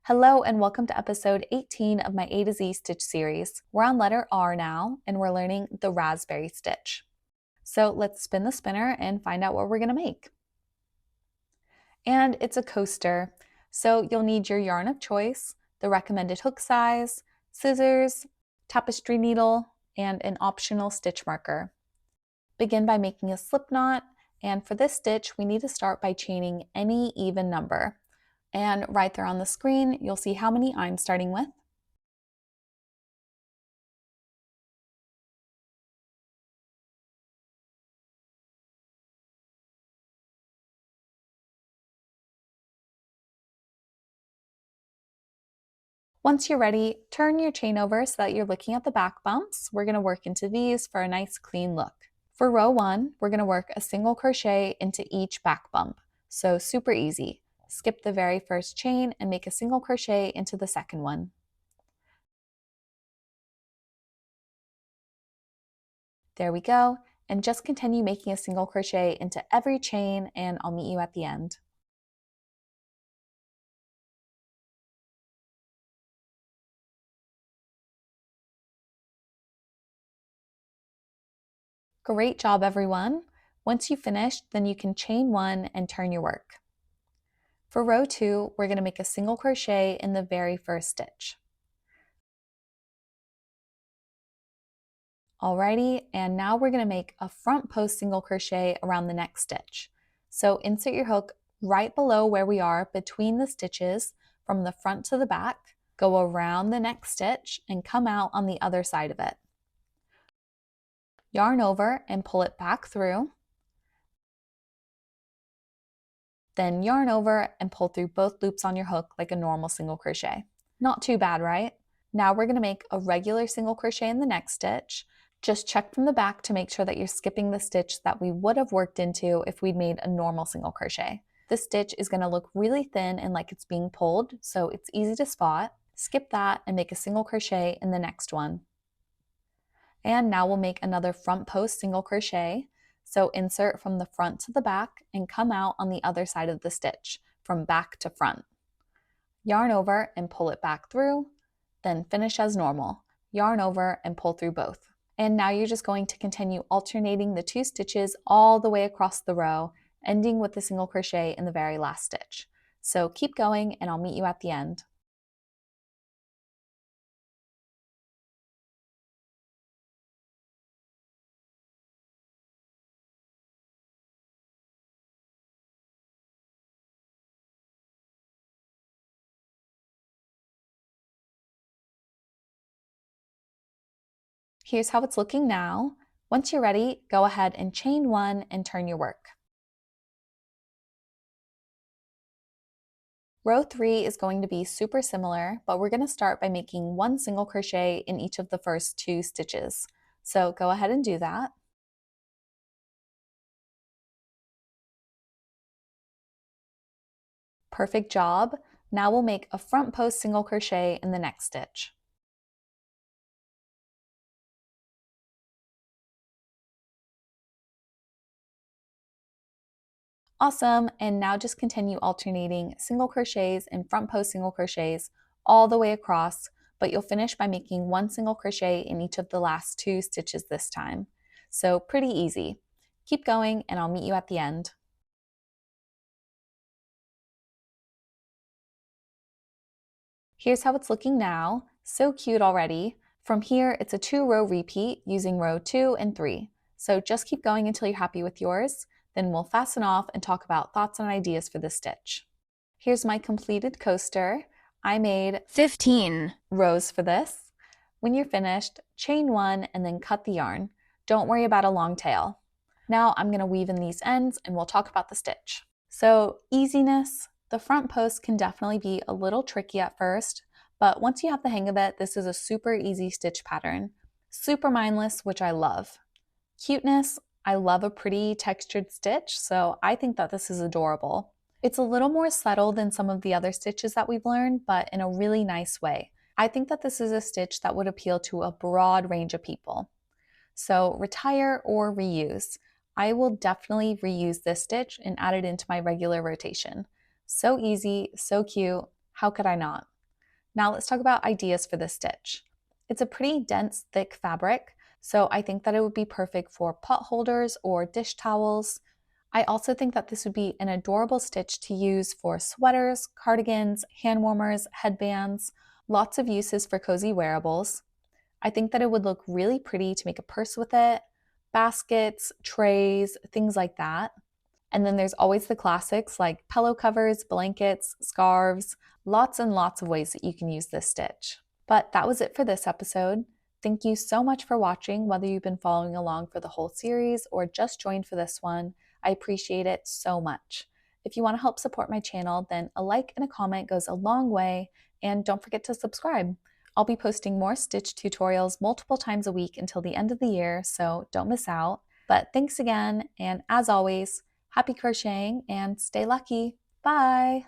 Hello and welcome to episode 18 of my A to Z stitch series. We're on letter R now and we're learning the raspberry stitch. So let's spin the spinner and find out what we're going to make. And it's a coaster, so you'll need your yarn of choice, the recommended hook size, scissors, tapestry needle, and an optional stitch marker. Begin by making a slip knot, and for this stitch we need to start by chaining any even number. And right there on the screen, you'll see how many I'm starting with. Once you're ready, turn your chain over so that you're looking at the back bumps. We're going to work into these for a nice clean look. For row 1, we're going to work a single crochet into each back bump. So super easy. Skip the very first chain and make a single crochet into the second one. There we go, and just continue making a single crochet into every chain and I'll meet you at the end. Great job, everyone. Once you've finished, then you can chain 1 and turn your work. For row 2, we're going to make a single crochet in the very first stitch. Alrighty, and now we're going to make a front post single crochet around the next stitch. So insert your hook right below where we are between the stitches from the front to the back, go around the next stitch and come out on the other side of it. Yarn over and pull it back through. Then yarn over and pull through both loops on your hook like a normal single crochet. Not too bad, right? Now we're going to make a regular single crochet in the next stitch. Just check from the back to make sure that you're skipping the stitch that we would have worked into if we'd made a normal single crochet. This stitch is going to look really thin and like it's being pulled, so it's easy to spot. Skip that and make a single crochet in the next one. And now we'll make another front post single crochet. So insert from the front to the back and come out on the other side of the stitch, from back to front. Yarn over and pull it back through, then finish as normal. Yarn over and pull through both. And now you're just going to continue alternating the 2 stitches all the way across the row, ending with a single crochet in the very last stitch. So keep going and I'll meet you at the end. Here's how it's looking now. Once you're ready, go ahead and chain 1 and turn your work. Row 3 is going to be super similar, but we're going to start by making 1 single crochet in each of the first 2 stitches. So go ahead and do that. Perfect job. Now we'll make a front post single crochet in the next stitch. Awesome, and now just continue alternating single crochets and front post single crochets all the way across, but you'll finish by making 1 single crochet in each of the last 2 stitches this time. So pretty easy. Keep going and I'll meet you at the end. Here's how it's looking now. So cute already. From here, it's a 2-row repeat using row 2 and 3. So just keep going until you're happy with yours. Then we'll fasten off and talk about thoughts and ideas for this stitch. Here's my completed coaster. I made 15 rows for this. When you're finished, chain 1 and then cut the yarn. Don't worry about a long tail. Now I'm going to weave in these ends and we'll talk about the stitch. So easiness, the front post can definitely be a little tricky at first, but once you have the hang of it, this is a super easy stitch pattern. Super mindless, which I love. Cuteness, I love a pretty textured stitch, so I think that this is adorable. It's a little more subtle than some of the other stitches that we've learned, but in a really nice way. I think that this is a stitch that would appeal to a broad range of people. So retire or reuse. I will definitely reuse this stitch and add it into my regular rotation. So easy, so cute, how could I not? Now let's talk about ideas for this stitch. It's a pretty dense, thick fabric, so I think that it would be perfect for pot holders or dish towels. I also think that this would be an adorable stitch to use for sweaters, cardigans, hand warmers, headbands, lots of uses for cozy wearables. I think that it would look really pretty to make a purse with it, baskets, trays, things like that. And then there's always the classics like pillow covers, blankets, scarves, lots and lots of ways that you can use this stitch. But that was it for this episode. Thank you so much for watching, whether you've been following along for the whole series or just joined for this one. I appreciate it so much. If you want to help support my channel, then a like and a comment goes a long way, and don't forget to subscribe. I'll be posting more stitch tutorials multiple times a week until the end of the year, so don't miss out. But thanks again, and as always, happy crocheting and stay lucky. Bye!